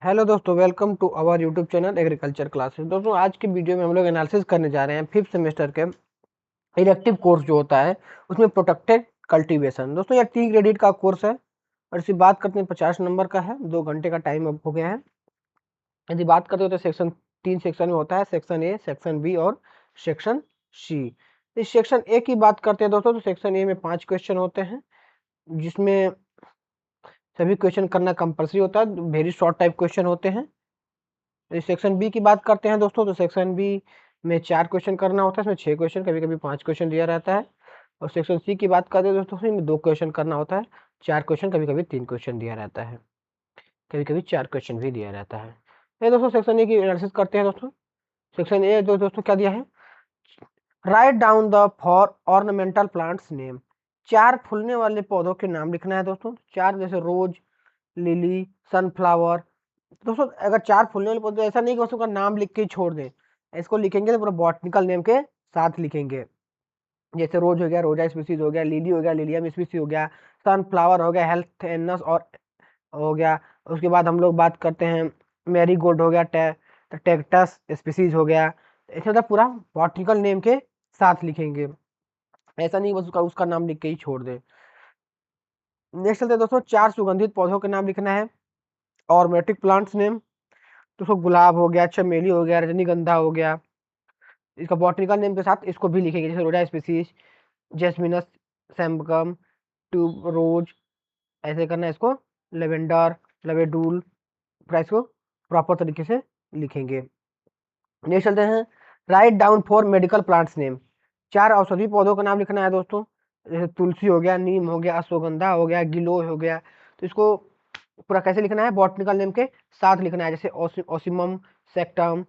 Hello दोस्तों, welcome to our YouTube channel agriculture classes. दोस्तों, आज के वीडियो में हम लोग एनालिसिस करने जा रहे हैं फिफ्थ सेमेस्टर के इलेक्टिव कोर्स जो होता है उसमें प्रोटेक्टेड कल्टीवेशन। दोस्तों, यह 3 क्रेडिट का कोर्स है और इसकी बात करते हैं 50 नंबर का है। 2 घंटे का टाइम अब हो गया है। यदि बात करते हो तो सेक्शन 3 सेक्शन में होता है, सेक्शन ए, सेक्शन बी और सेक्शन सी। इस सेक्शन ए की बात करते हैं दोस्तों, तो सेक्शन ए में 5 क्वेश्चन होते हैं जिसमें सभी क्वेश्चन करना कंपल्सरी होता है, वेरी शॉर्ट टाइप क्वेश्चन होते हैं। सेक्शन बी की बात करते हैं दोस्तों, तो सेक्शन बी में 4 क्वेश्चन करना होता है, इसमें 6 क्वेश्चन, कभी कभी 5 क्वेश्चन दिया रहता है। और सेक्शन सी की बात करते हैं दोस्तों, इसमें 2 क्वेश्चन करना होता है, 4 क्वेश्चन, कभी कभी 3 क्वेश्चन दिया रहता है, कभी कभी 4 क्वेश्चन भी दिया रहता है। ये दोस्तों सेक्शन ए की एनालिसिस करते हैं दोस्तों। सेक्शन ए जो दोस्तों क्या दिया है, write down the for ornamental plants name. 4 फूलने वाले पौधों के नाम लिखना है दोस्तों। 4 जैसे रोज, लिली, सनफ्लावर। दोस्तों अगर 4 फूलने वाले पौधे, ऐसा नहीं कि बस उसका नाम लिख के ही छोड़ दें, इसको लिखेंगे तो पूरा बॉटनिकल नेम के साथ लिखेंगे। जैसे रोज हो गया, रोजा स्पीसीज हो गया, लिली हो गया, लिलियम स्पीसी हो गया, सनफ्लावर हो गया, हेल्थ एनस और हो गया। उसके बाद हम लोग बात करते हैं मैरी गोल्ड हो गया, टेक्टस स्पीसीज हो गया। ऐसे मतलब पूरा बॉटनिकल नेम के साथ लिखेंगे, ऐसा नहीं बस उसका नाम लिख के ही छोड़ दें। नेक्स्ट चलते हैं दोस्तों, 4 सुगंधित पौधों के नाम लिखना है, ऑर्मेटिक प्लांट्स नेम। तो गुलाब हो गया, चमेली हो गया, रजनीगंधा हो गया, इसका बॉटनिकल नेम के साथ इसको भी लिखेंगे, जैसे रोजा स्पीसीज, जेसमिनस सैम्बकम, ट्यूब रोज। ऐसे करना है इसको, लेवेंडर, लेवेडूल, पूरा इसको प्रॉपर तरीके से लिखेंगे। नेक्स्ट चलते हैं, write down for medical plants name. 4 औषधि पौधों का नाम लिखना है दोस्तों, जैसे तुलसी हो गया, नीम हो गया, अश्वगंधा हो गया, गिलोय हो गया। तो इसको पूरा कैसे लिखना है, बॉटनिकल नेम के साथ लिखना है, जैसे ओसिमम सेक्टम,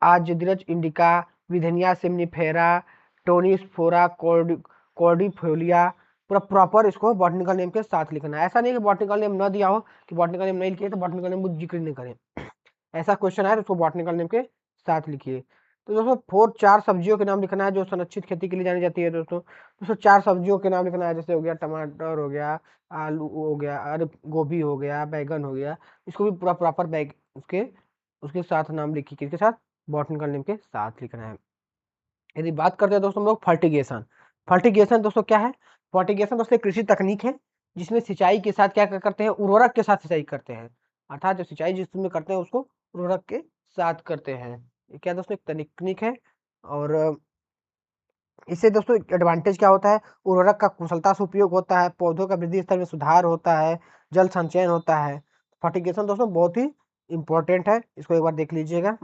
आर्जेडिरच इंडिका, विधेनिया सेमनीफेरा, टोनीस्फोरा कॉर्डिफोलिया। पूरा प्रॉपर इसको बॉटनिकल नेम के साथ लिखना है। ऐसा नहीं कि बॉटनिकल नेम न दिया हो, कि बॉटनिकल नेम नहीं लिखे तो बॉटनिकल नेम को जिक्र नहीं करें। ऐसा क्वेश्चन है तो उसको बॉटनिकल नेम के साथ लिखिए। तो दोस्तों 4 सब्जियों के नाम लिखना है जो संरक्षित खेती के लिए जानी जाती है दोस्तों 4 सब्जियों के नाम लिखना है, जैसे हो गया टमाटर हो गया, आलू हो गया, अरे गोभी हो गया, बैगन हो गया। इसको भी पूरा प्रॉपर बैग उसके उसके साथ नाम लिखिए, किसके साथ, बॉटनिकल नेम के साथ लिखना है। यदि बात करते हैं दोस्तों हम लोग फर्टिगेशन। फर्टिगेशन दोस्तों क्या है, फर्टिगेशन दोस्तों एक कृषि तकनीक है जिसमें सिंचाई के साथ क्या क्या करते हैं, उर्वरक के साथ सिंचाई करते हैं। अर्थात जो सिंचाई जिसमें करते हैं उसको उर्वरक के साथ करते हैं। ये क्या दोस्तों, एक तकनीक है। और इससे दोस्तों एडवांटेज क्या होता है, उर्वरक का कुशलता से उपयोग होता है, पौधों का वृद्धि स्तर में सुधार होता है, जल संचयन होता है। फर्टिगेशन दोस्तों बहुत ही इंपॉर्टेंट है, इसको एक बार देख लीजिएगा।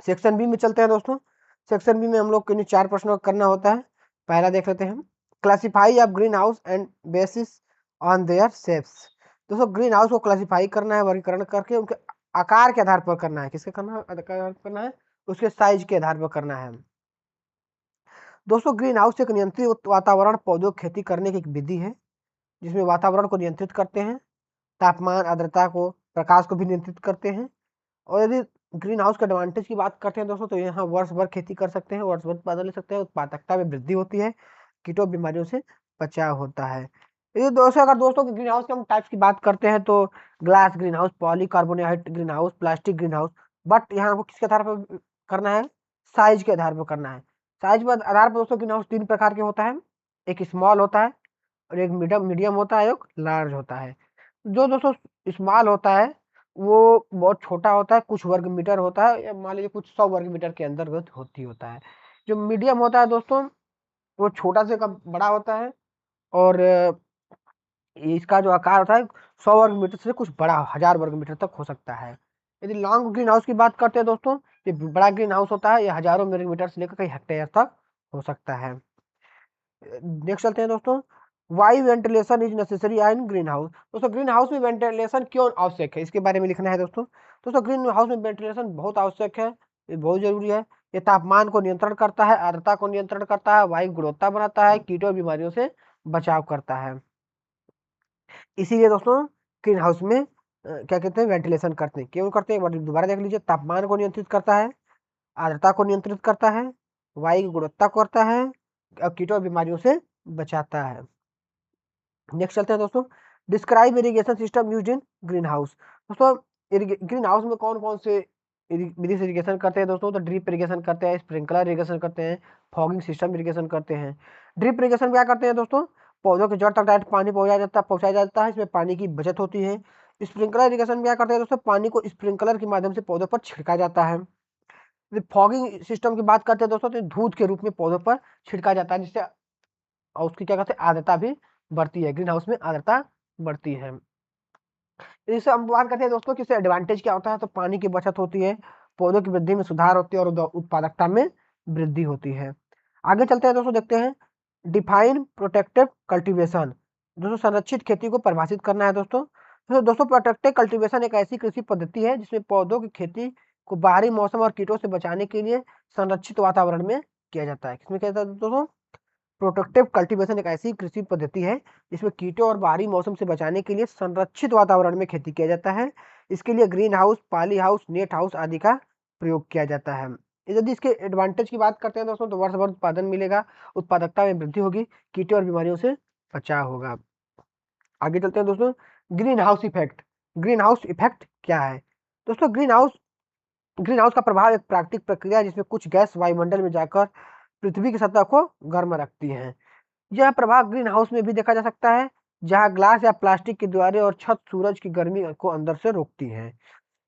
सेक्शन बी में चलते हैं दोस्तों। सेक्शन बी में हम लोग को 4 प्रश्नों का करना होता है। पहला देख लेते हैं, classify of green house and bases on their shapes. दोस्तों ग्रीन हाउस को क्लासिफाई करना है, वर्गीकरण करके उनके आकार के आधार पर करना है, किसके करना है, उसके साइज के आधार पर करना है। दोस्तों ग्रीन हाउस एक नियंत्रित वातावरण पौधों की खेती करने की एक विधि है जिसमें वातावरण को नियंत्रित करते हैं, तापमान, आर्द्रता को, प्रकाश को भी नियंत्रित करते हैं। और यदि ग्रीन हाउस के एडवांटेज की बात करते हैं दोस्तों, तो यहाँ वर्ष भर खेती कर सकते हैं, वर्ष भर उत्पादन ले सकते हैं, उत्पादकता में वृद्धि होती है, कीटों बीमारियों से बचाव होता है। ये दोस्तों अगर दोस्तों ग्रीन हाउस के हम टाइप्स की बात करते हैं तो glass green house, polycarbonate green house, plastic green house. But यहाँ आपको किसके आधार पर करना है, साइज के आधार पर करना है। साइज पर आधार पर दोस्तों ग्रीन हाउस 3 प्रकार के होता है, एक स्मॉल होता है और एक मीडियम होता है, एक लार्ज होता है। जो दोस्तों स्मॉल होता है वो बहुत छोटा होता है, कुछ वर्ग मीटर होता है, या मान लीजिए कुछ 100 वर्ग मीटर के अंतर्गत होता है। जो मीडियम होता है दोस्तों वो छोटा से कम बड़ा होता है, और इसका जो आकार होता है 100 वर्ग मीटर से कुछ बड़ा 1000 वर्ग मीटर तक हो सकता है। यदि लॉन्ग ग्रीन हाउस की बात करते हैं दोस्तों, ये बड़ा ग्रीन हाउस होता है, ये हजारों वर्ग मीटर से लेकर कई हेक्टेयर तक हो सकता है। नेक्स्ट चलते हैं दोस्तों, why ventilation is necessary in greenhouse. दोस्तों ग्रीन हाउस में वेंटिलेशन क्यों आवश्यक है, इसके बारे में लिखना है दोस्तों ग्रीन हाउस में वेंटिलेशन बहुत आवश्यक है, ये बहुत जरूरी है। ये तापमान को नियंत्रण करता है, आर्द्रता को नियंत्रण करता है, वायु गुणवत्ता बनाता है, कीटों बीमारियों से बचाव करता है। इसीलिए दोस्तों ग्रीन हाउस में क्या कहते हैं, वेंटिलेशन करते हैं। क्यों करते हैं, दोबारा देख लीजिए, तापमान को नियंत्रित करता है, आर्द्रता को नियंत्रित करता है, वायु की गुणवत्ता को करता है, और कीटों बीमारियों से बचाता है। नेक्स्ट चलते हैं दोस्तों, describe irrigation system used in greenhouse. दोस्तों ग्रीन हाउस में कौन कौन से विधि से इरिगेशन करते हैं दोस्तों? तो ड्रिप इरिगेशन करते हैं, स्प्रिंकलर इरिगेशन करते हैं, फॉगिंग सिस्टम इरिगेशन करते हैं। ड्रिप इरिगेशन क्या करते हैं दोस्तों? पौधों के जड़ तक डायरेक्ट पानी पहुंचाया जाता है, इसमें पानी की बचत होती है। स्प्रिंकलर इरिगेशन क्या करते हैं दोस्तों? पानी को स्प्रिंकलर के माध्यम से पौधों पर छिड़का जाता है। फॉगिंग सिस्टम की बात करते हैं दोस्तों, तो धूध के रूप में पौधों पर छिड़का जाता है, जिससे उसकी क्या कहते हैं, आर्द्रता भी बढ़ती है। ग्रीन हाउस में आर्द्रता बढ़ती है। इससे हम बात करते हैं दोस्तों कि इससे एडवांटेज क्या होता है, तो पानी की बचत होती है, पौधों की वृद्धि में सुधार होती है और उत्पादकता में वृद्धि होती है। आगे चलते हैं दोस्तों, देखते हैं डिफाइन प्रोटेक्टिव कल्टीवेशन। दोस्तों संरक्षित खेती को परिभाषित करना है दोस्तों। दोस्तों प्रोटेक्टिव कल्टीवेशन एक ऐसी कृषि पद्धति है जिसमें पौधों की खेती को बाहरी मौसम और कीटों से बचाने के लिए संरक्षित वातावरण में किया जाता है। किसमें किया जाता है दोस्तों? प्रोटेक्टिव कल्टीवेशन एक ऐसी कृषि पद्धति है जिसमें कीटों और बाहरी मौसम से बचाने के लिए संरक्षित वातावरण में खेती किया जाता है। इसके लिए green house, poly house, net house आदि का प्रयोग किया जाता है। यदि इसके एडवांटेज की बात करते हैं दोस्तों, तो वर्ष भर उत्पादन मिलेगा, उत्पादकता में वृद्धि होगी, कीटों और बीमारियों से बचाव होगा। आगे चलते हैं दोस्तों, green house effect. Green house effect क्या है दोस्तों? ग्रीन हाउस का प्रभाव एक प्राकृतिक प्रक्रिया है जिसमें कुछ गैस वायुमंडल में जाकर पृथ्वी की सतह को गर्म रखती है। यह प्रभाव ग्रीन हाउस में भी देखा जा सकता है, जहां ग्लास या प्लास्टिक की दीवारें और छत सूरज की गर्मी को अंदर से रोकती है।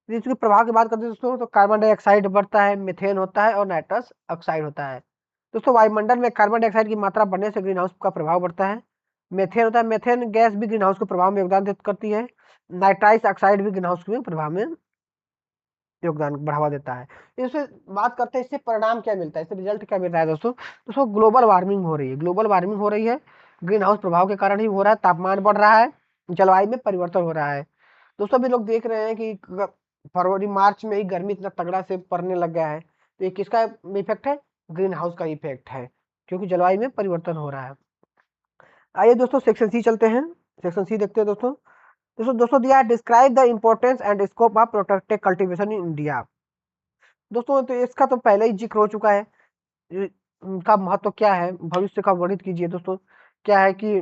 इसके प्रभाव की बात करते हैं दोस्तों, तो कार्बन डाइऑक्साइड बढ़ता है, मीथेन होता है और नाइट्रस ऑक्साइड होता है। दोस्तों वायुमंडल में कार्बन डाइऑक्साइड की मात्रा बढ़ने से ग्रीन हाउस का प्रभाव बढ़ता है। मीथेन होता है, मीथेन गैस भी ग्रीन हाउस के प्रभाव में योगदान करती है। नाइट्रस ऑक्साइड भी ग्रीन हाउस के प्रभाव में योगदान बढ़ावा देता है। इससे बात करते हैं, इससे परिणाम क्या मिलता है, इससे रिजल्ट क्या मिल रहा है दोस्तों? दोस्तों ग्लोबल वार्मिंग हो रही है, ग्लोबल वार्मिंग हो रही है, ग्रीन हाउस प्रभाव के कारण ही हो रहा है। तापमान बढ़ रहा है, जलवायु में परिवर्तन हो रहा है। दोस्तों अभी लोग देख रहे हैं कि फरवरी मार्च में ही गर्मी इतना तगड़ा से पड़ने लग गया है, तो ये किसका इफेक्ट है? ग्रीन हाउस का इफेक्ट है, क्योंकि जलवायु में परिवर्तन हो रहा है। आइए दोस्तों सेक्शन सी चलते हैं, सेक्शन सी देखते हैं दोस्तों। दोस्तों दिया है describe the importance and scope of protected cultivation in India. दोस्तों तो इसका तो पहले ही जिक्र हो चुका है, इनका महत्व क्या है, भविष्य का वर्णित कीजिए दोस्तों। क्या है कि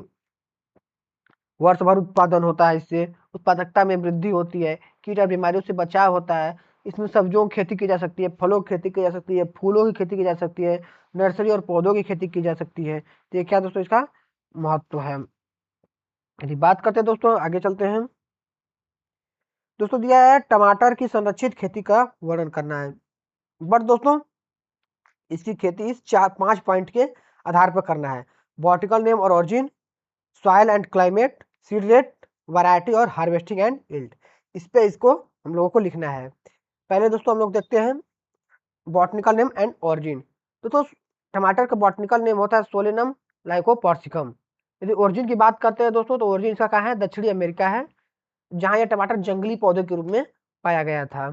वर्ष भर उत्पादन होता है, इससे उत्पादकता में वृद्धि होती है, कीट और बीमारियों से बचाव होता है। इसमें सब्जियों की खेती की जा सकती है, फलों की खेती की जा सकती है, फूलों की खेती की जा सकती है, नर्सरी और पौधों की खेती की जा सकती है। तो ये क्या दोस्तों इसका महत्व है। यदि बात करते हैं दोस्तों, आगे चलते हैं। दोस्तों दिया है टमाटर की संरक्षित खेती का वर्णन करना है। बट दोस्तों इसकी खेती इस 4-5 पॉइंट के आधार पर करना है। बॉटिकल नेम और origin, soil and climate, seed rate, variety और हार्वेस्टिंग एंड यील्ड। इस पे इसको हम लोगों को लिखना है। पहले दोस्तों हम लोग देखते हैं बॉटनिकल नेम एंड ऑरिजिन। दोस्तों टमाटर का बॉटनिकल नेम होता है सोलेनम लाइकोपर्सिकम। यदि ओरिजिन की बात करते हैं दोस्तों, तो ओरिजिन इसका कहाँ है? दक्षिणी अमेरिका है, जहाँ यह टमाटर जंगली पौधे के रूप में पाया गया था।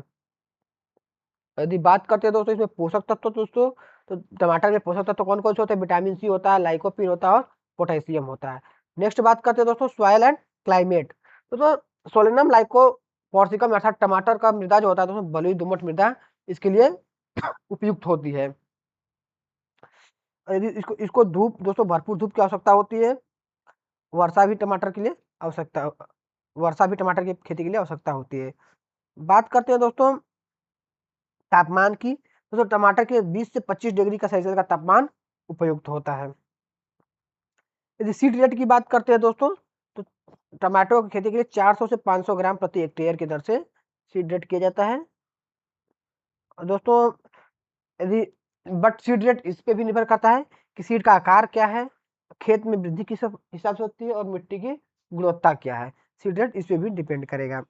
यदि बात करते हैं दोस्तों इसमें पोषक तत्व, दोस्तों तो टमाटर में पोषक तत्व कौन कौन से होते हैं? विटामिन सी होता है, लाइकोपिन होता है और पोटेशियम होता है। नेक्स्ट बात करते हैं दोस्तों सॉइल एंड क्लाइमेट। दोस्तों सोलेनम लाइकोपर्सिकम अर्थात टमाटर का मृदा जो होता है दोस्तों, बलुई दोमट मृदा इसके लिए उपयुक्त होती है। यदि इसको इसको धूप, दोस्तों भरपूर धूप की आवश्यकता होती है। वर्षा भी टमाटर के लिए आवश्यकता वर्षा भी टमाटर की खेती के लिए आवश्यकता होती है। बात करते हैं दोस्तों तापमान की। दोस्तों टमाटर के 20 से 25 डिग्री का सेल्सियस का तापमान उपयुक्त होता है। यदि सीड रेट की बात करते हैं दोस्तों, तो टमाटो की खेती के लिए 400 से 500 ग्राम प्रति हेक्टेयर की दर से सीड रेट किया जाता है। दोस्तों यदि बट सीड रेट इस पे भी निर्भर करता है कि सीड का आकार क्या है, खेत में वृद्धि किस हिसाब से होती है और मिट्टी की गुणवत्ता क्या है। सीड रेट इस पे भी डिपेंड करेगा।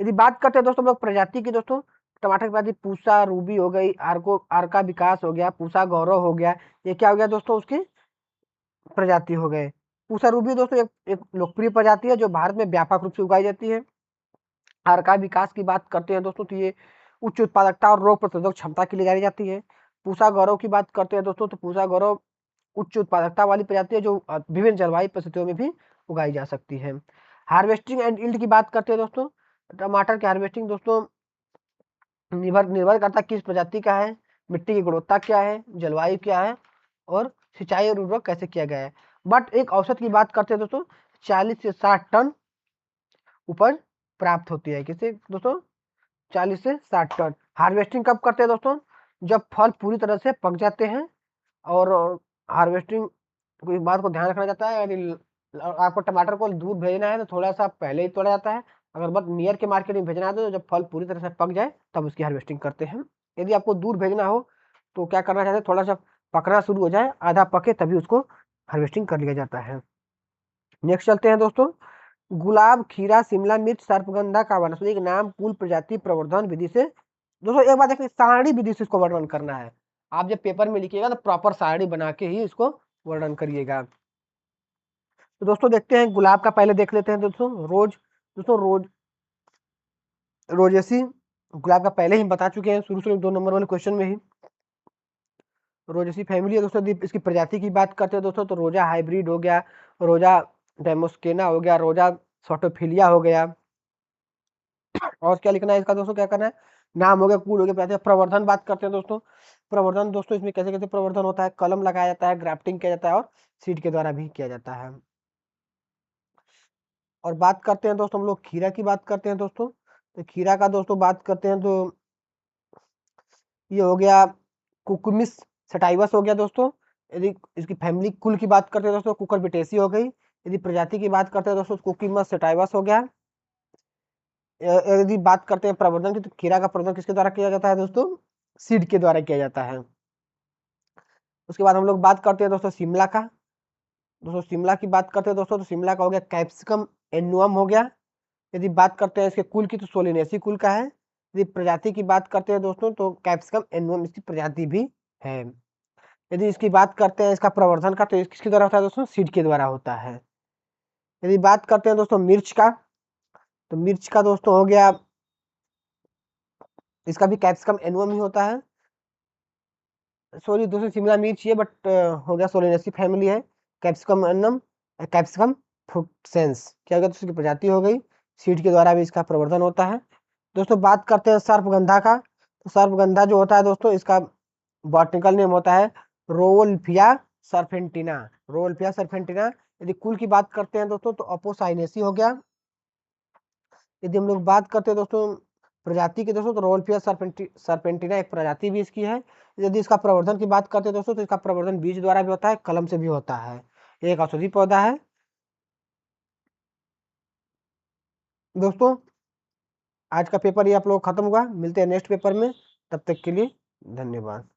यदि बात करते हैं दोस्तों लोग प्रजाति की, दोस्तों टमाटर की प्रजाति पूसा रूबी हो गई, आर्का विकास हो गया, पूसा गौरव हो गया, ये क्या हो गया दोस्तों उसकी प्रजाति हो गए। पूसा रूबी दोस्तों एक लोकप्रिय प्रजाति है जो भारत में व्यापक रूप से उगाई जाती है। आर्का विकास की बात करते हैं दोस्तों, तो ये उच्च उत्पादकता और रोग प्रतिरोधक क्षमता के लिए जानी जाती है। पूसा गौरव की बात करते हैं दोस्तों, तो पूसा गौरव उच्च उत्पादकता वाली प्रजाति है जो विभिन्न जलवायु परिस्थितियों में भी उगाई जा सकती है। हार्वेस्टिंग एंड यील्ड की बात करते हैं दोस्तों, टमाटर की हार्वेस्टिंग दोस्तों निर्भर करता है किस प्रजाति का है, मिट्टी की गुणवत्ता क्या है, जलवायु क्या है और सिंचाई और उर्वरक कैसे किया गया है। बट एक औसत की बात करते हैं दोस्तों, 40 से 60 टन उपज प्राप्त होती है। किससे दोस्तों? 40 से 60 टन। हार्वेस्टिंग कब करते हैं दोस्तों? जब फल पूरी तरह से पक जाते हैं। और हार्वेस्टिंग कोई बात को ध्यान रखना चाहता है, यदि आपको टमाटर को दूर भेजना है तो थोड़ा सा पहले ही तोड़ा जाता है। अगर बहुत नियर के मार्केट में भेजना है तो जब फल पूरी तरह से पक जाए तब उसकी हार्वेस्टिंग करते हैं। यदि आपको दूर भेजना हो तो क्या करना चाहते हैं, थोड़ा सा पकना शुरू हो जाए, आधा पके तभी उसको हार्वेस्टिंग कर लिया जाता है। नेक्स्ट चलते हैं दोस्तों, गुलाब, खीरा, शिमला मिर्च, सर्पगंधा का वानस्पतिक नाम, कुल, प्रजाति, प्रवर्धन विधि से। दोस्तों एक बात देखिए, सारणी विधि से इसको वर्णन करना है। आप जब पेपर में लिखिएगा तो प्रॉपर सारणी बना के ही इसको वर्णन करिएगा। तो दोस्तों देखते हैं, गुलाब का पहले देख लेते हैं दोस्तों। रोजेसी गुलाब का पहले ही बता चुके हैं शुरू शुरू 2 नंबर वाले क्वेश्चन में ही। रोजेसी फैमिली है दोस्तों। यदि इसकी प्रजाति की बात करते हैं दोस्तों तो रोजा हाइब्रिड हो गया, रोजा डेमोस्केना हो गया, रोजा सोटोफिलिया हो गया। और क्या लिखना है इसका दोस्तों, क्या करना है, नाम हो गया, कुल हो गया, प्रजाति। प्रवर्धन बात करते हैं दोस्तों। प्रवर्धन दोस्तों इसमें कैसे कैसे प्रवर्धन होता है, कलम लगाया जाता है, ग्राफ्टिंग किया जाता है और सीड के द्वारा भी किया जाता है। और बात करते हैं दोस्तों हम लोग खीरा की बात करते हैं दोस्तों। तो खीरा का दोस्तों बात करते हैं तो ये हो गया कुकुमिस सटाइवस हो गया दोस्तों। यदि इसकी फैमिली कुल की बात करते हैं दोस्तों, कुकुरबिटेसी हो गई। यदि प्रजाति की बात करते हैं दोस्तों, कुकुमिस सटाइवस हो गया। यदि बात करते हैं प्रवर्धन की, तो खीरा का प्रवर्धन किसके द्वारा किया जाता है दोस्तों, सीड के द्वारा किया जाता है। उसके बाद हम लोग बात करते हैं दोस्तों शिमला का। दोस्तों शिमला की बात करते हैं दोस्तों, तो शिमला का हो गया कैप्सिकम एन्नुअम हो गया। यदि बात करते हैं इसके कुल की, तो सोलिनेसी कुल का है। यदि प्रजाति की बात करते हैं दोस्तों, तो कैप्सिकम एन्नुअम इसकी प्रजाति भी है। यदि इसकी बात करते हैं इसका प्रवर्धन का, तो किसके द्वारा होता है दोस्तों, सीड के द्वारा होता है। यदि बात करते हैं दोस्तों मिर्च का, तो मिर्च का दोस्तों हो गया, इसका भी कैप्सिकम एन्नुअम ही होता है। सॉरी दोस्तों, शिमला मिर्च ही है बट हो गया सोलेनेसी फैमिली है। कैप्सिकम एन्नुअम, कैप्सिकम फ्रूटेंस क्या हो गया, दोस्तों की प्रजाति हो गई। सीड के द्वारा भी इसका प्रवर्धन होता है। दोस्तों बात करते हैं सर्पगंधा का। तो सर्पगंधा जो होता है दोस्तों, इसका बॉटनिकल नेम होता है रोवोल्फिया सर्फेंटिना। रोवोल्फिया सर्फेंटिना। यदि कुल की बात करते हैं दोस्तों, तो अपोसाइनेसी हो गया। यदि हम लोग बात करते हैं दोस्तों प्रजाति की दोस्तों, तो रोवोल्फिया सर्पेंटिना एक प्रजाति भी इसकी है। यदि इसका प्रवर्धन की बात करते हैं दोस्तों, तो इसका प्रवर्धन बीज द्वारा भी होता है, कलम से भी होता है। एक औषधि पौधा है दोस्तों। आज का पेपर ये आप लोग खत्म हुआ, मिलते हैं नेक्स्ट पेपर में, तब तक के लिए धन्यवाद।